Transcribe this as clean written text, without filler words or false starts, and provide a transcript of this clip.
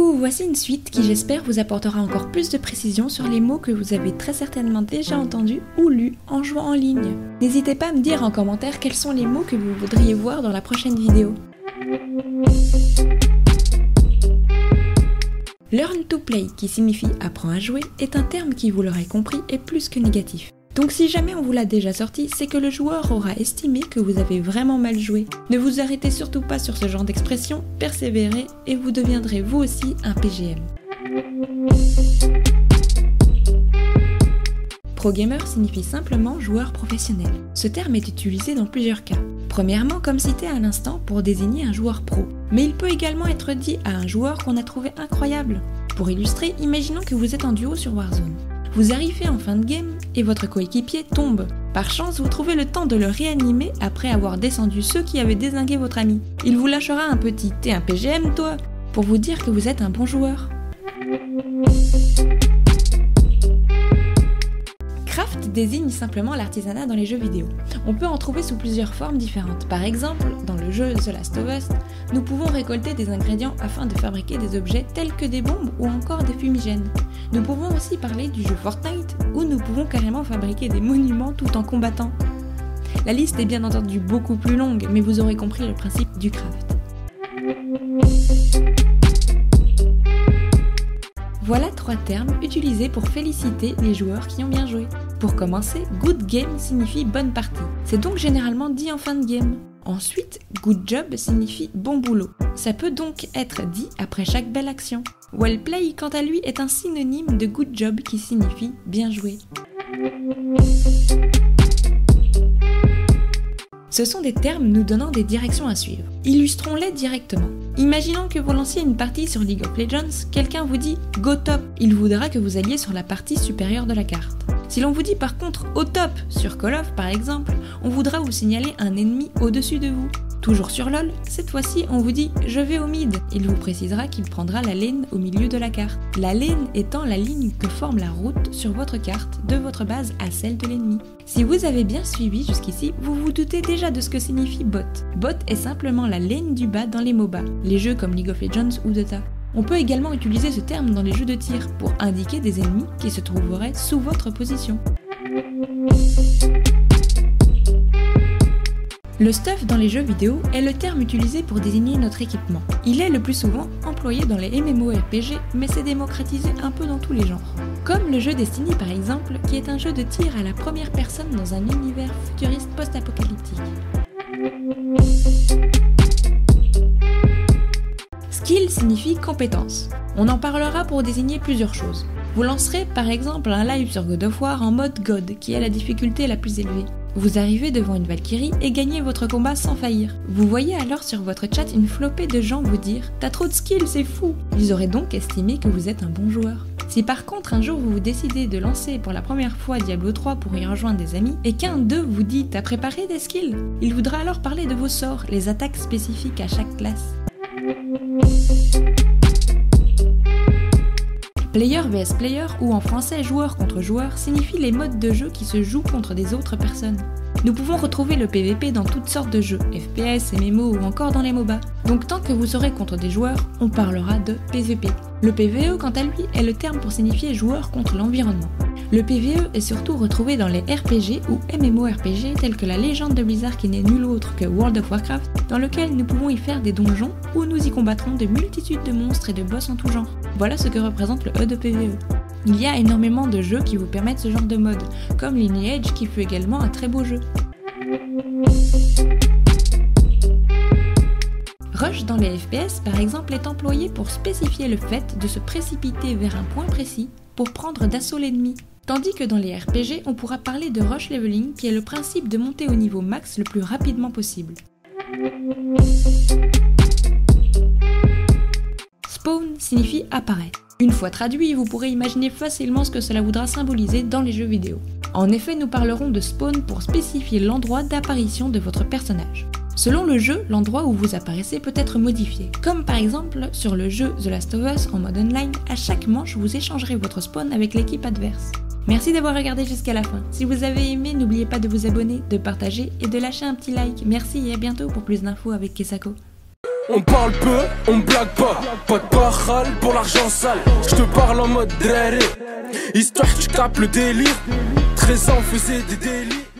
Coucou, voici une suite qui j'espère vous apportera encore plus de précision sur les mots que vous avez très certainement déjà entendus ou lus en jouant en ligne. N'hésitez pas à me dire en commentaire quels sont les mots que vous voudriez voir dans la prochaine vidéo. Learn to play, qui signifie apprends à jouer, est un terme qui, vous l'aurez compris, est plus que négatif. Donc si jamais on vous l'a déjà sorti, c'est que le joueur aura estimé que vous avez vraiment mal joué. Ne vous arrêtez surtout pas sur ce genre d'expression, persévérez et vous deviendrez vous aussi un PGM. Pro gamer signifie simplement joueur professionnel. Ce terme est utilisé dans plusieurs cas. Premièrement, comme cité à l'instant, pour désigner un joueur pro. Mais il peut également être dit à un joueur qu'on a trouvé incroyable. Pour illustrer, imaginons que vous êtes en duo sur Warzone. Vous arrivez en fin de game et votre coéquipier tombe. Par chance, vous trouvez le temps de le réanimer après avoir descendu ceux qui avaient dézingué votre ami. Il vous lâchera un petit « T'es un PGM toi ?» pour vous dire que vous êtes un bon joueur. Craft désigne simplement l'artisanat dans les jeux vidéo. On peut en trouver sous plusieurs formes différentes. Par exemple, dans le jeu The Last of Us, nous pouvons récolter des ingrédients afin de fabriquer des objets tels que des bombes ou encore des fumigènes. Nous pouvons aussi parler du jeu Fortnite, où nous pouvons carrément fabriquer des monuments tout en combattant. La liste est bien entendu beaucoup plus longue, mais vous aurez compris le principe du craft. Voilà 3 termes utilisés pour féliciter les joueurs qui ont bien joué. Pour commencer, good game signifie bonne partie. C'est donc généralement dit en fin de game. Ensuite, good job signifie bon boulot. Ça peut donc être dit après chaque belle action. Well play, quant à lui, est un synonyme de good job qui signifie bien joué. Ce sont des termes nous donnant des directions à suivre. Illustrons-les directement. Imaginons que vous lanciez une partie sur League of Legends, quelqu'un vous dit « Go top », il voudra que vous alliez sur la partie supérieure de la carte. Si l'on vous dit par contre « Au top » sur Call of par exemple, on voudra vous signaler un ennemi au-dessus de vous. Toujours sur LoL, cette fois-ci on vous dit « Je vais au mid », il vous précisera qu'il prendra la lane au milieu de la carte. La lane étant la ligne que forme la route sur votre carte, de votre base à celle de l'ennemi. Si vous avez bien suivi jusqu'ici, vous vous doutez déjà de ce que signifie bot. Bot est simplement la lane du bas dans les MOBA, les jeux comme League of Legends ou Dota. On peut également utiliser ce terme dans les jeux de tir pour indiquer des ennemis qui se trouveraient sous votre position. Le stuff dans les jeux vidéo est le terme utilisé pour désigner notre équipement. Il est le plus souvent employé dans les MMORPG, mais c'est démocratisé un peu dans tous les genres. Comme le jeu Destiny par exemple, qui est un jeu de tir à la première personne dans un univers futuriste post-apocalyptique. Skill signifie compétence. On en parlera pour désigner plusieurs choses. Vous lancerez par exemple un live sur God of War en mode God, qui est la difficulté la plus élevée. Vous arrivez devant une Valkyrie et gagnez votre combat sans faillir. Vous voyez alors sur votre chat une flopée de gens vous dire « T'as trop de skills, c'est fou !» Ils auraient donc estimé que vous êtes un bon joueur. Si par contre un jour vous décidez de lancer pour la première fois Diablo 3 pour y rejoindre des amis et qu'un d'eux vous dit « T'as préparé des skills ?» Il voudra alors parler de vos sorts, les attaques spécifiques à chaque classe. Player vs player, ou en français joueur contre joueur, signifie les modes de jeu qui se jouent contre des autres personnes. Nous pouvons retrouver le PVP dans toutes sortes de jeux, FPS, MMO ou encore dans les MOBA. Donc tant que vous serez contre des joueurs, on parlera de PVP. Le PVE, quant à lui, est le terme pour signifier joueur contre l'environnement. Le PVE est surtout retrouvé dans les RPG ou MMORPG tels que la légende de Blizzard qui n'est nul autre que World of Warcraft, dans lequel nous pouvons y faire des donjons où nous y combattrons de multitudes de monstres et de boss en tout genre. Voilà ce que représente le E de PVE. Il y a énormément de jeux qui vous permettent ce genre de mode, comme Lineage qui fut également un très beau jeu. Rush dans les FPS par exemple est employé pour spécifier le fait de se précipiter vers un point précis pour prendre d'assaut l'ennemi. Tandis que dans les RPG, on pourra parler de rush leveling qui est le principe de monter au niveau max le plus rapidement possible. Spawn signifie apparaître. Une fois traduit, vous pourrez imaginer facilement ce que cela voudra symboliser dans les jeux vidéo. En effet, nous parlerons de spawn pour spécifier l'endroit d'apparition de votre personnage. Selon le jeu, l'endroit où vous apparaissez peut être modifié. Comme par exemple sur le jeu The Last of Us en mode online, à chaque manche vous échangerez votre spawn avec l'équipe adverse. Merci d'avoir regardé jusqu'à la fin. Si vous avez aimé, n'oubliez pas de vous abonner, de partager et de lâcher un petit like. Merci et à bientôt pour plus d'infos avec Kesako. On parle peu, on blague pas de parale pour l'argent sale. J'te parle en mode dréré, histoire que tu capes le délire. 13 ans faisait des délits.